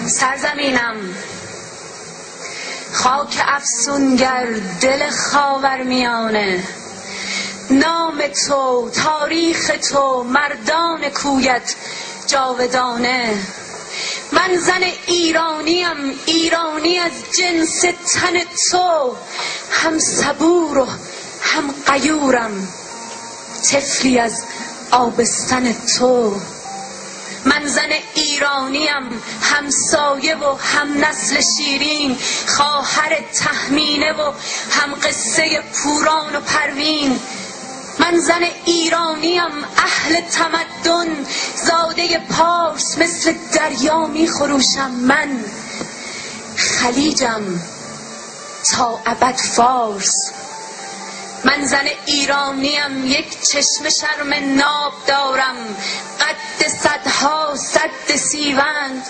سرزمینم خاک افسونگر دل خاورمیانه، نام تو تاریخ تو مردان کویت جاودانه. من زن ایرانیم، ایرانی از جنس تن تو، هم صبور و هم غیورم، طفلی از آبستن تو. من زن ایرانیم، همسایه و هم نسل شیرین، خواهر تهمینه و هم قصه پوران و پروین. من زن ایرانیم، اهل تمدن، زاده پارس، مثل دریا می خروشم. من خلیجم تا ابد فارس. من زن ایرانیم، یک چشم شرم ناب دارم، قد صدها سد سیوند،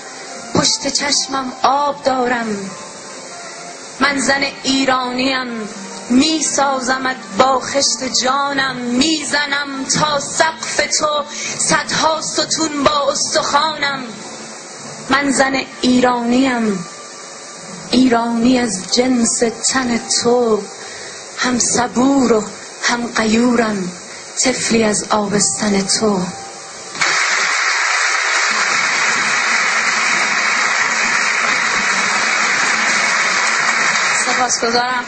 پشت چشمم آب دارم. من زن ایرانیم، می سازمت با خشت جانم، می زنم تا سقف تو صدها ستون با استخوانم. من زن ایرانیم، ایرانی از جنس تن تو، هم صبور و هم غیورم، طفلی از آبستن تو. سپاسگزارم.